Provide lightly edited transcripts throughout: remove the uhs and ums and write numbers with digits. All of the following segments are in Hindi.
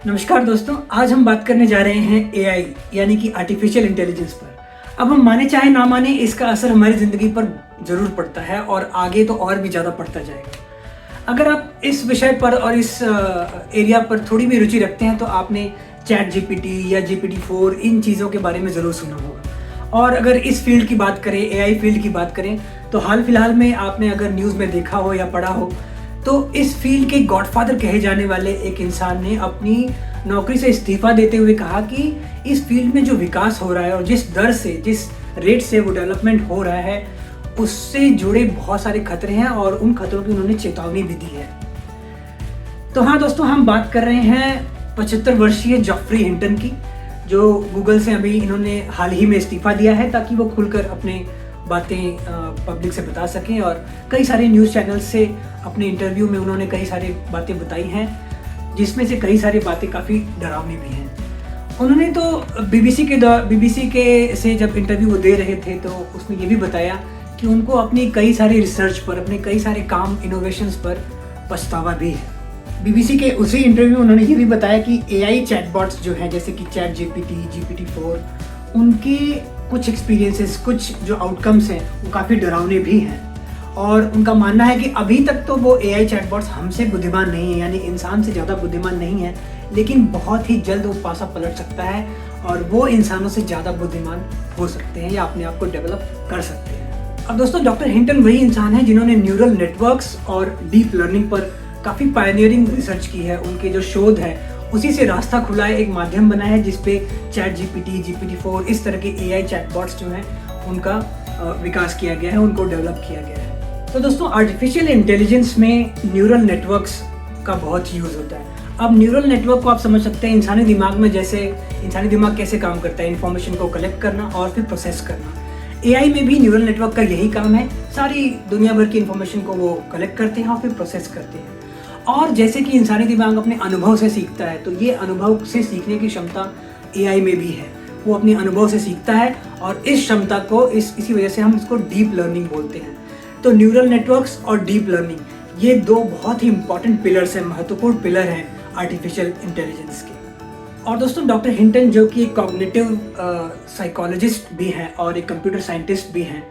नमस्कार दोस्तों, आज हम बात करने जा रहे हैं एआई यानी कि आर्टिफिशियल इंटेलिजेंस पर। अब हम माने चाहे ना माने, इसका असर हमारी ज़िंदगी पर ज़रूर पड़ता है और आगे तो और भी ज़्यादा पड़ता जाएगा। अगर आप इस विषय पर और इस एरिया पर थोड़ी भी रुचि रखते हैं तो आपने चैट जीपीटी या GPT-4 इन चीज़ों के बारे में ज़रूर सुना होगा। और अगर इस फील्ड की बात करें, एआई फील्ड की बात करें, तो हाल फिलहाल में आपने अगर न्यूज़ में देखा हो या पढ़ा हो तो इस फील्ड के गॉडफादर कहे जाने वाले एक इंसान ने अपनी नौकरी से इस्तीफा देते हुए कहा कि इस फील्ड में जो विकास हो रहा है और जिस दर से, जिस रेट से वो डेवलपमेंट हो रहा है, उससे जुड़े बहुत सारे खतरे हैं और उन खतरों की उन्होंने चेतावनी भी दी है। तो हाँ दोस्तों, हम बात कर रहे हैं 75 वर्षीय जॉफ्री हिंटन की, जो गूगल से अभी इन्होंने हाल ही में इस्तीफा दिया है ताकि वो खुलकर अपने बातें पब्लिक से बता सकें। और कई सारे न्यूज़ चैनल से अपने इंटरव्यू में उन्होंने कई सारी बातें बताई हैं, जिसमें से कई सारी बातें काफ़ी डरावनी भी हैं। उन्होंने तो बीबीसी के से जब इंटरव्यू वो दे रहे थे तो उसमें ये भी बताया कि उनको अपनी कई सारी रिसर्च पर, अपने कई सारे काम, इनोवेशंस पर पछतावा भी है। बीबीसी के उसी इंटरव्यू में उन्होंने ये भी बताया कि एआई चैटबॉट्स जो हैं, जैसे कि चैट जीपीटी, GPT-4, उनके कुछ एक्सपीरियंसेस, कुछ जो आउटकम्स हैं वो काफ़ी डरावने भी हैं। और उनका मानना है कि अभी तक तो वो एआई चैटबॉट्स हमसे बुद्धिमान नहीं है, यानी इंसान से ज़्यादा बुद्धिमान नहीं है, लेकिन बहुत ही जल्द वो पासा पलट सकता है और वो इंसानों से ज़्यादा बुद्धिमान हो सकते हैं या अपने आप को डेवलप कर सकते हैं। अब दोस्तों, डॉक्टर हिंटन वही इंसान है जिन्होंने न्यूरल नेटवर्क्स और डीप लर्निंग पर काफ़ी पायनियरिंग रिसर्च की है। उनके जो शोध है उसी से रास्ता खुला है, एक माध्यम बना है जिसपे चैट जीपीटी, GPT-4 इस तरह के एआई चैटबॉट्स जो हैं उनका विकास किया गया है, उनको डेवलप किया गया है। तो दोस्तों, आर्टिफिशियल इंटेलिजेंस में न्यूरल नेटवर्क्स का बहुत यूज़ होता है। अब न्यूरल नेटवर्क को आप समझ सकते हैं इंसानी दिमाग में, जैसे इंसानी दिमाग कैसे काम करता है, इन्फॉर्मेशन को कलेक्ट करना और फिर प्रोसेस करना। एआई में भी न्यूरल नेटवर्क का यही काम है, सारी दुनिया भर की इन्फॉर्मेशन को वो कलेक्ट करते हैं और फिर प्रोसेस करते हैं। और जैसे कि इंसानी दिमाग अपने अनुभव से सीखता है, तो ये अनुभव से सीखने की क्षमता एआई में भी है। वो अपने अनुभव से सीखता है और इस क्षमता को इसी वजह से हम इसको डीप लर्निंग बोलते हैं। तो न्यूरल नेटवर्क्स और डीप लर्निंग, ये दो बहुत ही इंपॉर्टेंट पिलर्स हैं, महत्वपूर्ण पिलर हैं आर्टिफिशियल इंटेलिजेंस के। और दोस्तों, डॉक्टर हिंटन जो कि एक कॉग्निटिव साइकोलॉजिस्ट भी हैं और एक कंप्यूटर साइंटिस्ट भी हैं,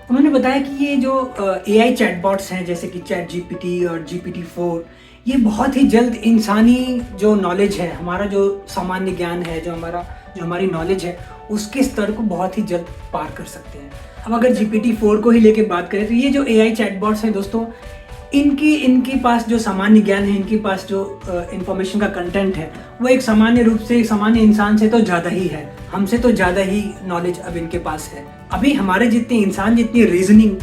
उन्होंने बताया कि ये जो एआई चैटबॉट्स हैं, जैसे कि चैट जीपीटी और GPT-4, ये बहुत ही जल्द इंसानी जो नॉलेज है, हमारा जो सामान्य ज्ञान है, जो हमारी नॉलेज है, उसके स्तर को बहुत ही जल्द पार कर सकते हैं। अब अगर GPT-4 को ही लेके बात करें तो ये जो एआई चैटबॉट्स हैं दोस्तों, इनके पास जो सामान्य ज्ञान है, इनके पास जो इन्फॉर्मेशन का कंटेंट है, वो एक सामान्य रूप से सामान्य इंसान से तो ज़्यादा ही है, हमसे तो ज़्यादा ही नॉलेज अब इनके पास है। अभी हमारे जितने इंसान जितनी रीजनिंग,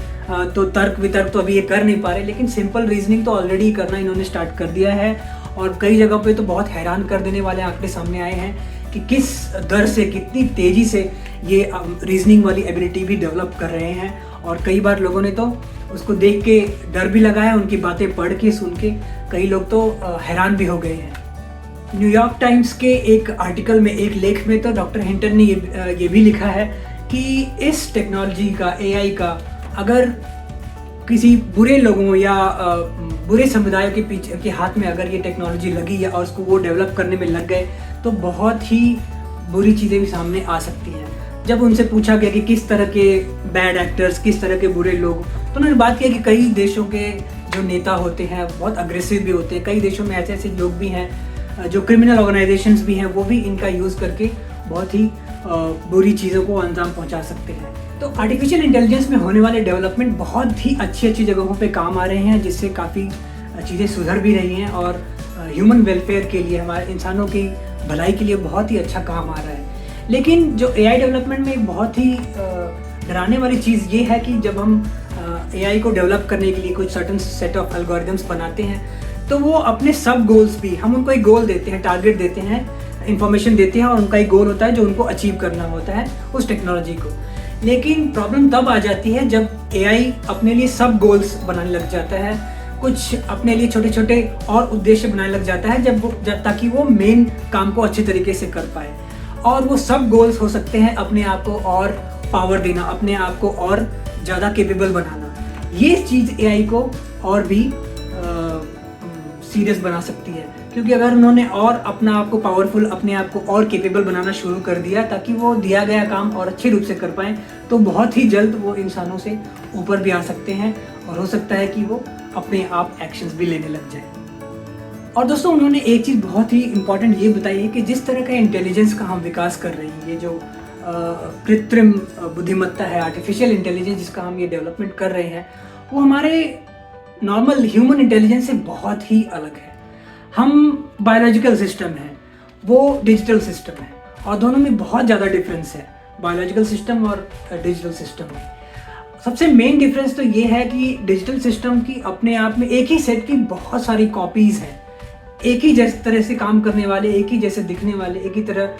तो तर्क वितर्क तो अभी ये कर नहीं पा रहे, लेकिन सिंपल रीजनिंग तो ऑलरेडी करना इन्होंने स्टार्ट कर दिया है। और कई जगह पे तो बहुत हैरान कर देने वाले आंकड़े सामने आए हैं कि किस दर से, कितनी तेज़ी से ये रीजनिंग वाली एबिलिटी भी डेवलप कर रहे हैं। और कई बार लोगों ने तो उसको देख के डर भी लगा है, उनकी बातें पढ़ के, सुन के कई लोग तो हैरान भी हो गए हैं। न्यूयॉर्क टाइम्स के एक आर्टिकल में, एक लेख में तो डॉक्टर हिंटन ने ये भी लिखा है कि इस टेक्नोलॉजी का, एआई का, अगर किसी बुरे लोगों या बुरे समुदायों के पीछे के हाथ में अगर ये टेक्नोलॉजी लगी या और उसको वो डेवलप करने में लग गए तो बहुत ही बुरी चीज़ें भी सामने आ सकती हैं। जब उनसे पूछा गया कि किस तरह के बैड एक्टर्स, किस तरह के बुरे लोग, तो उन्होंने बात किया कि कई देशों के जो नेता होते हैं बहुत अग्रेसिव भी होते हैं। कई देशों में ऐसे ऐसे लोग भी हैं, जो क्रिमिनल ऑर्गेनाइजेशंस भी हैं, वो भी इनका यूज़ करके बहुत ही बुरी चीज़ों को अंजाम पहुंचा सकते हैं। तो आर्टिफिशियल इंटेलिजेंस में होने वाले डेवलपमेंट बहुत ही अच्छी अच्छी जगहों पे काम आ रहे हैं, जिससे काफ़ी चीज़ें सुधर भी रही हैं और ह्यूमन वेलफेयर के लिए, हमारे इंसानों की भलाई के लिए बहुत ही अच्छा काम आ रहा है। लेकिन जो एआई डेवलपमेंट में एक बहुत ही डराने वाली चीज़ ये है कि जब हम एआई को डेवलप करने के लिए कुछ सर्टन सेट ऑफ एल्गोरिदम्स बनाते हैं, तो वो अपने सब गोल्स भी, हम उनको एक गोल देते हैं, टारगेट देते हैं, इन्फॉर्मेशन देते हैं और उनका एक गोल होता है जो उनको अचीव करना होता है उस टेक्नोलॉजी को। लेकिन प्रॉब्लम तब आ जाती है जब एआई अपने लिए सब गोल्स बनाने लग जाता है, कुछ अपने लिए छोटे छोटे और उद्देश्य बनाने लग जाता है ताकि वो मेन काम को अच्छे तरीके से कर पाए। और वो सब गोल्स हो सकते हैं अपने आप को और पावर देना, अपने आप को और ज़्यादा केपेबल बनाना। ये चीज़ एआई को और भी सीरियस बना सकती है, क्योंकि अगर उन्होंने और अपना आप को पावरफुल, अपने आप को और केपेबल बनाना शुरू कर दिया ताकि वो दिया गया काम और अच्छे रूप से कर पाएँ, तो बहुत ही जल्द वो इंसानों से ऊपर भी आ सकते हैं और हो सकता है कि वो अपने आप एक्शंस भी लेने लग जाए। और दोस्तों, उन्होंने एक चीज़ बहुत ही इम्पॉर्टेंट ये बताई है कि जिस तरह का इंटेलिजेंस का हम विकास कर रहे हैं, ये जो कृत्रिम बुद्धिमत्ता है, आर्टिफिशियल इंटेलिजेंस जिसका हम ये डेवलपमेंट कर रहे हैं, वो हमारे नॉर्मल ह्यूमन इंटेलिजेंस से बहुत ही अलग है। हम बायोलॉजिकल सिस्टम है, वो डिजिटल सिस्टम है, और दोनों में बहुत ज़्यादा डिफरेंस है, बायोलॉजिकल सिस्टम और डिजिटल सिस्टम में। सबसे मेन डिफरेंस तो ये है कि डिजिटल सिस्टम की अपने आप में एक ही सेट की बहुत सारी कॉपीज़ हैं, एक ही जैसे तरह से काम करने वाले, एक ही जैसे दिखने वाले, एक ही तरह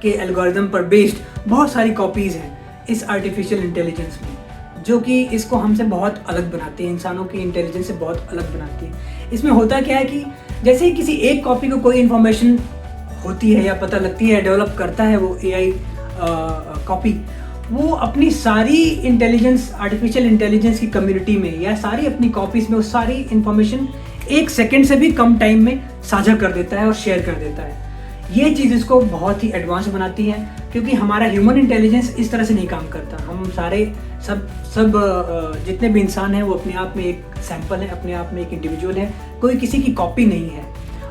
के एल्गोरिदम पर बेस्ड बहुत सारी कॉपीज़ हैं इस आर्टिफिशियल इंटेलिजेंस में, जो कि इसको हमसे बहुत अलग बनाती है, इंसानों की इंटेलिजेंस से बहुत अलग बनाती है। इसमें होता क्या है कि जैसे ही किसी एक कॉपी को कोई इन्फॉर्मेशन होती है या पता लगती है, डेवलप करता है वो AI कॉपी, वो अपनी सारी इंटेलिजेंस, आर्टिफिशियल इंटेलिजेंस की कम्युनिटी में या सारी अपनी कॉपीज़ में वो सारी इंफॉर्मेशन 1 सेकेंड से भी कम टाइम में साझा कर देता है और शेयर कर देता है। ये चीज़ इसको बहुत ही एडवांस बनाती है, क्योंकि हमारा ह्यूमन इंटेलिजेंस इस तरह से नहीं काम करता। हम सारे सब जितने भी इंसान हैं वो अपने आप में एक सैंपल है, अपने आप में एक इंडिविजुअल है, कोई किसी की कॉपी नहीं है।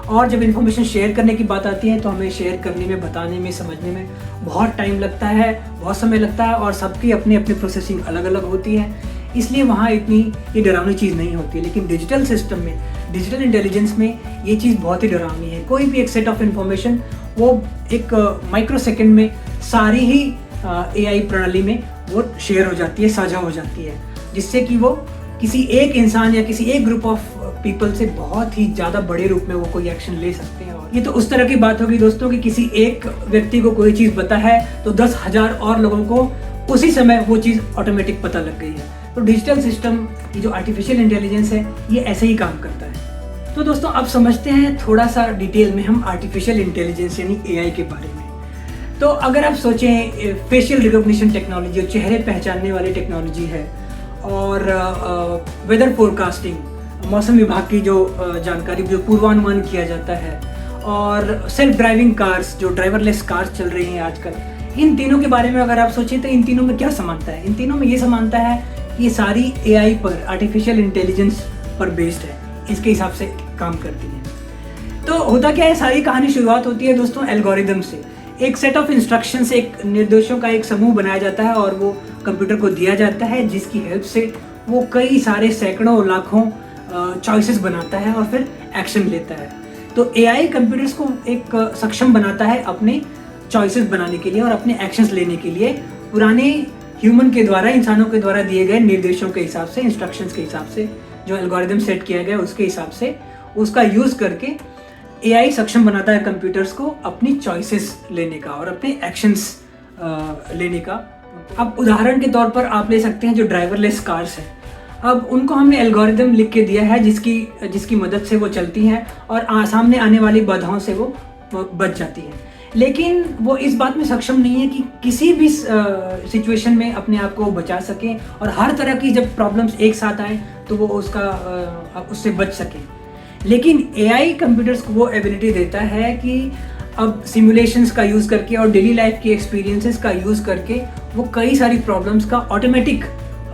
और जब इन्फॉर्मेशन शेयर करने की बात आती है तो हमें शेयर करने में, बताने में, समझने में बहुत टाइम लगता है, बहुत समय लगता है, और सबकी अपनी अपनी प्रोसेसिंग अलग अलग होती है, इसलिए वहाँ इतनी ये डरावनी चीज़ नहीं होती है। लेकिन डिजिटल सिस्टम में, डिजिटल इंटेलिजेंस में ये चीज़ बहुत ही डरावनी है। कोई भी एक सेट ऑफ इन्फॉर्मेशन वो एक माइक्रो सेकेंड में सारी ही AI प्रणाली में वो शेयर हो जाती है, साझा हो जाती है, जिससे कि वो किसी एक इंसान या किसी एक ग्रुप ऑफ पीपल से बहुत ही ज़्यादा बड़े रूप में वो कोई एक्शन ले सकते हैं। और ये तो उस तरह की बात होगी दोस्तों कि किसी एक व्यक्ति को कोई चीज़ पता है तो 10,000 और लोगों को उसी समय वो चीज़ ऑटोमेटिक पता लग गई है। तो डिजिटल सिस्टम, ये जो आर्टिफिशियल इंटेलिजेंस है, ये ऐसे ही काम करता है। तो दोस्तों, अब समझते हैं थोड़ा सा डिटेल में हम आर्टिफिशियल इंटेलिजेंस यानी AI के बारे में। तो अगर आप सोचें, फेशियल रिकॉग्निशन टेक्नोलॉजी, चेहरे पहचानने वाली टेक्नोलॉजी है, और वेदर फोरकास्टिंग, मौसम विभाग की जो जानकारी, जो पूर्वानुमान किया जाता है, और सेल्फ ड्राइविंग कार्स, जो ड्राइवरलेस कार्स चल रही हैं आजकल, इन तीनों के बारे में अगर आप सोचें तो इन तीनों में क्या समानता है? इन तीनों में ये समानता है कि ये सारी AI पर, आर्टिफिशियल इंटेलिजेंस पर बेस्ड है, इसके हिसाब से काम करती है। तो होता क्या है, सारी कहानी शुरुआत होती है दोस्तों एल्गोरिदम से। एक सेट ऑफ इंस्ट्रक्शन से, एक निर्देशों का एक समूह बनाया जाता है और वो कंप्यूटर को दिया जाता है, जिसकी हेल्प से वो कई सारे सैकड़ों लाखों चॉइसेस बनाता है और फिर एक्शन लेता है। तो AI कंप्यूटर्स को एक सक्षम बनाता है अपने चॉइसेस बनाने के लिए और अपने एक्शंस लेने के लिए, पुराने ह्यूमन के द्वारा, इंसानों के द्वारा दिए गए निर्देशों के हिसाब से, इंस्ट्रक्शंस के हिसाब से, जो एल्गोरिदम सेट किया गया उसके हिसाब से उसका यूज़ करके AI सक्षम बनाता है कंप्यूटर्स को अपनी चॉइसेस लेने का और अपने एक्शंस लेने का। अब उदाहरण के तौर पर आप ले सकते हैं जो ड्राइवरलेस कार्स हैं। अब उनको हमने एल्गोरिदम लिख के दिया है जिसकी मदद से वो चलती हैं और सामने आने वाली बाधाओं से वो बच जाती हैं। लेकिन वो इस बात में सक्षम नहीं है कि किसी भी सिचुएशन में अपने आप को बचा सके और हर तरह की जब प्रॉब्लम्स एक साथ आए तो वो उससे बच सके। लेकिन AI कंप्यूटर्स को वो एबिलिटी देता है कि अब सिमुलेशंस का यूज़ करके और डेली लाइफ के एक्सपीरियंसेस का यूज़ करके वो कई सारी प्रॉब्लम्स का ऑटोमेटिक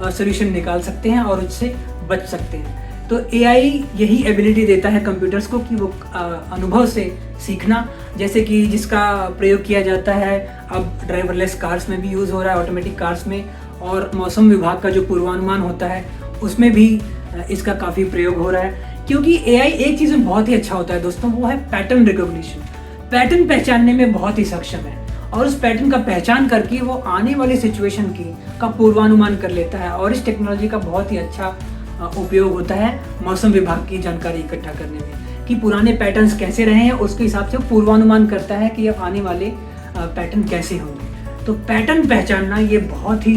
सोल्यूशन निकाल सकते हैं और उससे बच सकते हैं। तो AI यही एबिलिटी देता है कंप्यूटर्स को कि वो अनुभव से सीखना, जैसे कि जिसका प्रयोग किया जाता है अब ड्राइवरलेस कार्स में भी यूज़ हो रहा है, ऑटोमेटिक कार्स में, और मौसम विभाग का जो पूर्वानुमान होता है उसमें भी इसका काफ़ी प्रयोग हो रहा है। क्योंकि AI एक चीज़ में बहुत ही अच्छा होता है दोस्तों, वो है पैटर्न रिकॉग्निशन। पैटर्न पहचानने में बहुत ही सक्षम है और उस पैटर्न का पहचान करके वो आने वाली सिचुएशन का पूर्वानुमान कर लेता है। और इस टेक्नोलॉजी का बहुत ही अच्छा उपयोग होता है मौसम विभाग की जानकारी इकट्ठा करने में कि पुराने पैटर्न्स कैसे रहे हैं, उसके हिसाब से पूर्वानुमान करता है कि अब आने वाले पैटर्न कैसे होंगे। तो पैटर्न पहचानना ये बहुत ही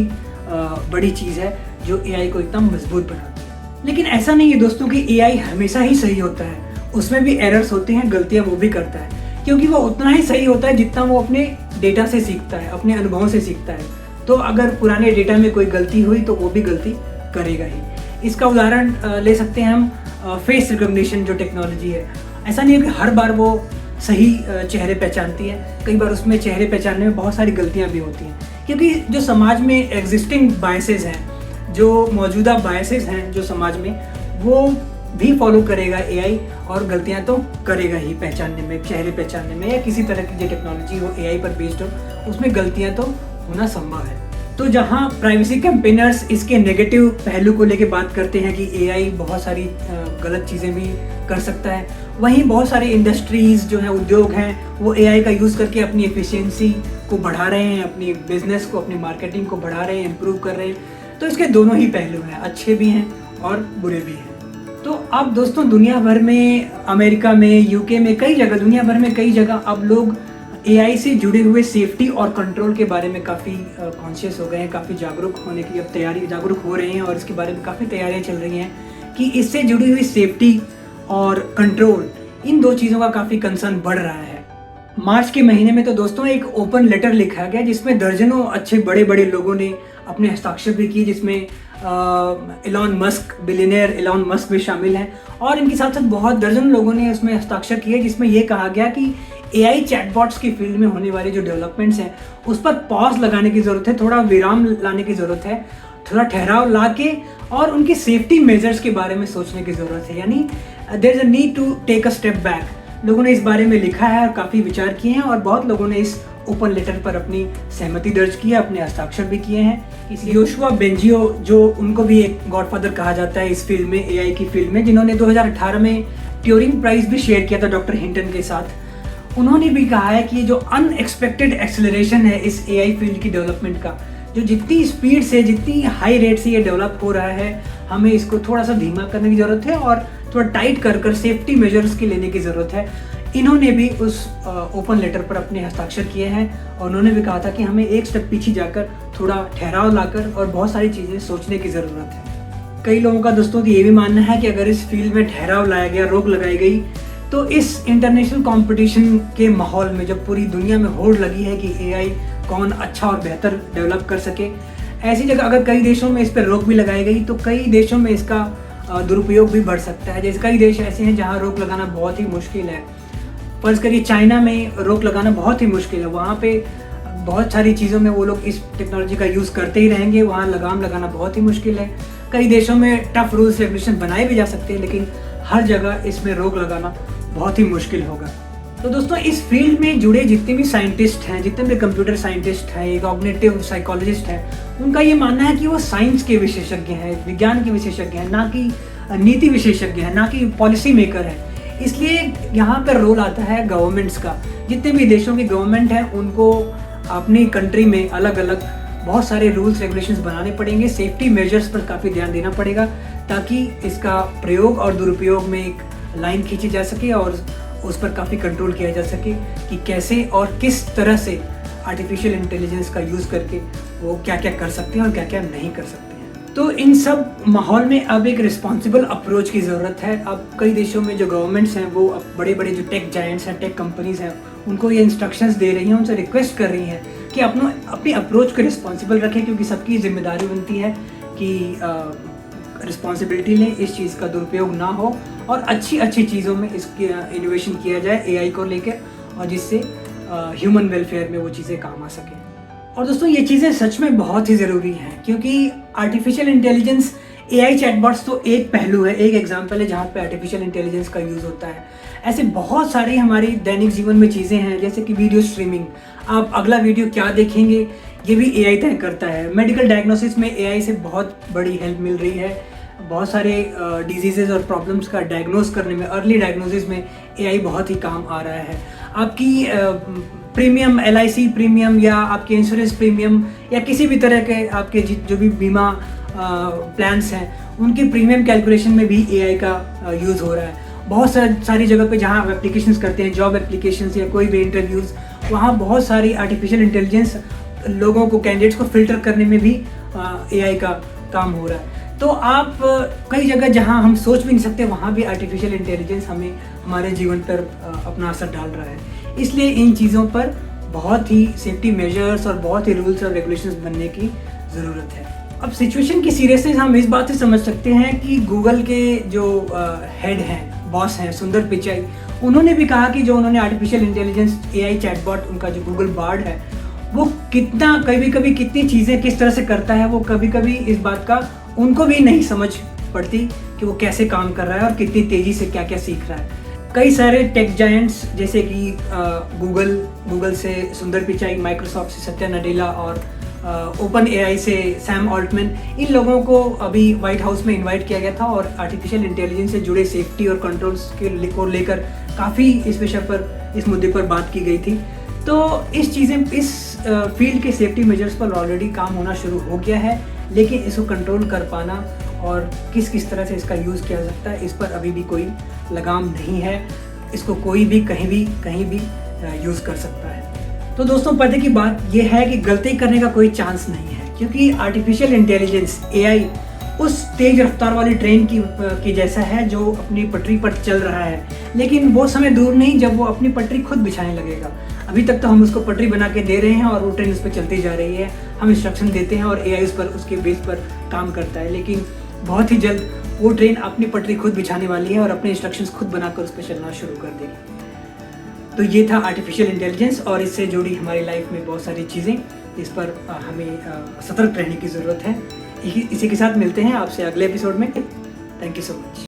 बड़ी चीज़ है जो AI को एकदम मजबूत बनाती है। लेकिन ऐसा नहीं है दोस्तों कि AI हमेशा ही सही होता है, उसमें भी एरर्स होते हैं, गलतियाँ वो भी करता है, क्योंकि वो उतना ही सही होता है जितना वो अपने डेटा से सीखता है, अपने अनुभवों से सीखता है। तो अगर पुराने डेटा में कोई गलती हुई तो वो भी गलती करेगा ही। इसका उदाहरण ले सकते हैं हम फेस रिकॉग्निशन जो टेक्नोलॉजी है, ऐसा नहीं है कि हर बार वो सही चेहरे पहचानती है। कई बार उसमें चेहरे पहचानने में बहुत सारी गलतियाँ भी होती हैं, क्योंकि जो समाज में एग्जिस्टिंग बायसेस हैं, जो मौजूदा बायसेस हैं जो समाज में, वो भी फॉलो करेगा एआई, और गलतियां तो करेगा ही पहचानने में, चेहरे पहचानने में, या किसी तरह की जो टेक्नोलॉजी हो एआई पर बेस्ड हो, उसमें गलतियां तो होना संभव है। तो जहां प्राइवेसी कैंपेनर्स इसके नेगेटिव पहलू को लेकर बात करते हैं कि एआई बहुत सारी गलत चीज़ें भी कर सकता है, वहीं बहुत सारे इंडस्ट्रीज़ जो हैं, उद्योग हैं, वो एआई का यूज़ करके अपनी एफिशिएंसी को बढ़ा रहे हैं, अपनी बिजनेस को, अपनी मार्केटिंग को बढ़ा रहे हैं, इम्प्रूव कर रहे हैं। तो इसके दोनों ही पहलू हैं, अच्छे भी हैं और बुरे भी हैं। तो अब दोस्तों दुनिया भर में, अमेरिका में, यूके में, कई जगह, दुनिया भर में कई जगह अब लोग एआई से जुड़े हुए सेफ्टी और कंट्रोल के बारे में काफ़ी कॉन्शियस हो गए हैं, काफ़ी जागरूक होने की अब जागरूक हो रहे हैं, और इसके बारे में काफ़ी तैयारियां चल रही हैं कि इससे जुड़ी हुई सेफ्टी और कंट्रोल, इन दो चीज़ों का काफ़ी कंसर्न बढ़ रहा है। मार्च के महीने में तो दोस्तों एक ओपन लेटर लिखा गया जिसमें दर्जनों अच्छे बड़े बड़े लोगों ने अपने हस्ताक्षर भी किए, जिसमें Elon Musk, billionaire Elon Musk भी शामिल हैं, और इनके साथ साथ बहुत दर्जन लोगों ने उसमें हस्ताक्षर किए, जिसमें ये कहा गया कि एआई चैटबॉट्स की फील्ड में होने वाली जो डेवलपमेंट्स हैं उस पर पॉज लगाने की ज़रूरत है, थोड़ा विराम लाने की ज़रूरत है, थोड़ा ठहराव ला के और उनकी सेफ्टी मेजर्स के बारे में सोचने की ज़रूरत है। यानी there is a need to take a step back. लोगों ने इस बारे में लिखा है और काफ़ी विचार किए हैं, और बहुत लोगों ने इस ओपन लेटर पर अपनी सहमति दर्ज की है, अपने हस्ताक्षर भी किए हैं। योशुआ बेंजियो, जो उनको भी एक गॉडफादर कहा जाता है इस फील्ड में, एआई की फील्ड में, जिन्होंने 2018 में ट्यूरिंग प्राइज भी शेयर किया था डॉक्टर हिंटन के साथ, उन्होंने भी कहा है कि जो अनएक्सपेक्टेड एक्सेलरेशन है इस एआई फील्ड की डेवलपमेंट का, जो जितनी स्पीड से, जितनी हाई रेट से ये डेवलप हो रहा है, हमें इसको थोड़ा सा धीमा करने की ज़रूरत है और थोड़ा टाइट कर सेफ्टी मेजर्स की लेने की ज़रूरत है। इन्होंने भी उस ओपन लेटर पर अपने हस्ताक्षर किए हैं, और उन्होंने भी कहा था कि हमें एक स्टेप पीछे जाकर थोड़ा ठहराव लाकर और बहुत सारी चीज़ें सोचने की ज़रूरत है। कई लोगों का दोस्तों ये भी मानना है कि अगर इस फील्ड में ठहराव लाया गया, रोक लगाई गई, तो इस इंटरनेशनल कंपटीशन के माहौल में जब पूरी दुनिया में होड़ लगी है कि एआई कौन अच्छा और बेहतर डेवलप कर सके, ऐसी जगह अगर कई देशों में इस पर रोक भी लगाई गई तो कई देशों में इसका दुरुपयोग भी बढ़ सकता है। जैसे कई देश ऐसे हैं जहाँ रोक लगाना बहुत ही मुश्किल है। फर्ज करिए चाइना में रोक लगाना बहुत ही मुश्किल है, वहाँ पे बहुत सारी चीज़ों में वो लोग इस टेक्नोलॉजी का यूज़ करते ही रहेंगे, वहाँ लगाम लगाना बहुत ही मुश्किल है। कई देशों में टफ रूल्स रेगुलेशन बनाए भी जा सकते हैं, लेकिन हर जगह इसमें रोक लगाना बहुत ही मुश्किल होगा। तो दोस्तों इस फील्ड में जुड़े जितने भी साइंटिस्ट हैं, जितने भी कंप्यूटर साइंटिस्ट हैं, कॉग्निटिव साइकोलॉजिस्ट हैं, उनका ये मानना है कि वो साइंस के विशेषज्ञ हैं, विज्ञान के विशेषज्ञ हैं, ना कि नीति विशेषज्ञ हैं, ना कि पॉलिसी मेकर हैं। इसलिए यहाँ पर रोल आता है गवर्नमेंट्स का। जितने भी देशों की गवर्नमेंट है उनको अपनी कंट्री में अलग अलग बहुत सारे रूल्स रेगुलेशंस बनाने पड़ेंगे, सेफ्टी मेजर्स पर काफ़ी ध्यान देना पड़ेगा, ताकि इसका प्रयोग और दुरुपयोग में एक लाइन खींची जा सके और उस पर काफ़ी कंट्रोल किया जा सके कि कैसे और किस तरह से आर्टिफिशियल इंटेलिजेंस का यूज़ करके वो क्या क्या कर सकते हैं और क्या क्या नहीं कर सकते हैं। तो इन सब माहौल में अब एक रिस्पॉन्सिबल अप्रोच की ज़रूरत है। अब कई देशों में जो गवर्नमेंट्स हैं वो अब बड़े बड़े जो टेक जायंट्स हैं, टेक कंपनीज़ हैं, उनको ये इंस्ट्रक्शंस दे रही हैं, उनसे रिक्वेस्ट कर रही हैं कि अपनी अप्रोच को रिस्पॉन्सिबल रखें, क्योंकि सबकी जिम्मेदारी बनती है कि रिस्पॉन्सिबिलिटी लें, इस चीज़ का दुरुपयोग ना हो और अच्छी अच्छी चीज़ों में इसकी इनोवेशन किया जाए एआई को लेकर, और जिससे ह्यूमन वेलफेयर में वो चीज़ें काम आ सकें। और दोस्तों ये चीज़ें सच में बहुत ही ज़रूरी हैं, क्योंकि आर्टिफिशियल इंटेलिजेंस, एआई चैटबॉट्स तो एक पहलू है, एक एग्जांपल है जहाँ पे आर्टिफिशियल इंटेलिजेंस का यूज़ होता है। ऐसे बहुत सारी हमारी दैनिक जीवन में चीज़ें हैं, जैसे कि वीडियो स्ट्रीमिंग। आप अगला वीडियो क्या देखेंगे ये भी एआई तय करता है। मेडिकल डायग्नोसिस में एआई से बहुत बड़ी हेल्प मिल रही है। बहुत सारे डिजीज़ेज़ और प्रॉब्लम्स का डायग्नोस करने में, अर्ली डायग्नोसिस में एआई बहुत ही काम आ रहा है। आपकी प्रीमियम, LIC प्रीमियम या आपके इंश्योरेंस प्रीमियम या किसी भी तरह के आपके जो भी बीमा प्लान्स हैं, उनके प्रीमियम कैलकुलेशन में भी एआई का यूज़ हो रहा है। बहुत सारी जगह पे जहाँ आप एप्लीकेशंस करते हैं, जॉब एप्लीकेशंस या कोई भी इंटरव्यूज़, वहाँ बहुत सारी आर्टिफिशियल इंटेलिजेंस लोगों को, कैंडिडेट्स को फिल्टर करने में भी एआई का काम हो रहा है। तो आप कई जगह जहाँ हम सोच भी नहीं सकते, वहाँ भी आर्टिफिशियल इंटेलिजेंस हमारे जीवन पर अपना असर डाल रहा है। इसलिए इन चीज़ों पर बहुत ही सेफ्टी मेजर्स और बहुत ही रूल्स और रेगुलेशंस बनने की ज़रूरत है। अब सिचुएशन की सीरियसनेस हम इस बात से समझ सकते हैं कि गूगल के जो हेड हैं, बॉस हैं, सुंदर पिचाई, उन्होंने भी कहा कि जो उन्होंने आर्टिफिशियल इंटेलिजेंस एआई चैटबॉट, उनका जो गूगल बार्ड है, वो कितना कभी कभी कितनी चीज़ें किस तरह से करता है, वो कभी कभी इस बात का उनको भी नहीं समझ पड़ती कि वो कैसे काम कर रहा है और कितनी तेज़ी से क्या क्या सीख रहा है। कई सारे टेक जायंट्स जैसे कि गूगल से सुंदर पिचाई, माइक्रोसॉफ्ट से सत्या नडेला और ओपन एआई से सैम ऑल्टमैन, इन लोगों को अभी वाइट हाउस में इनवाइट किया गया था और आर्टिफिशियल इंटेलिजेंस से जुड़े सेफ्टी और कंट्रोल्स को लेकर काफ़ी इस विषय पर, इस मुद्दे पर बात की गई थी। तो इस फील्ड के सेफ्टी मेजर्स पर ऑलरेडी काम होना शुरू हो गया है, लेकिन इसको कंट्रोल कर पाना और किस किस तरह से इसका यूज़ किया जा सकता है, इस पर अभी भी कोई लगाम नहीं है। इसको कोई भी कहीं भी यूज़ कर सकता है। तो दोस्तों, पते की बात यह है कि गलती करने का कोई चांस नहीं है, क्योंकि आर्टिफिशियल इंटेलिजेंस एआई उस तेज रफ्तार वाली ट्रेन की जैसा है जो अपनी पटरी पर चल रहा है, लेकिन वो समय दूर नहीं जब वो अपनी पटरी खुद बिछाने लगेगा। अभी तक तो हम उसको पटरी बना के दे रहे हैं और वो ट्रेन उस पर चलती जा रही है, हम इंस्ट्रक्शन देते हैं और एआई उस पर, उसके बेस पर काम करता है, लेकिन बहुत ही जल्द वो ट्रेन अपनी पटरी खुद बिछाने वाली है और अपने इंस्ट्रक्शंस खुद बनाकर उस पर चलना शुरू कर देगी। तो ये था आर्टिफिशियल इंटेलिजेंस और इससे जुड़ी हमारी लाइफ में बहुत सारी चीज़ें, इस पर हमें सतर्क रहने की ज़रूरत है। इसी के साथ मिलते हैं आपसे अगले एपिसोड में। Thank you so much.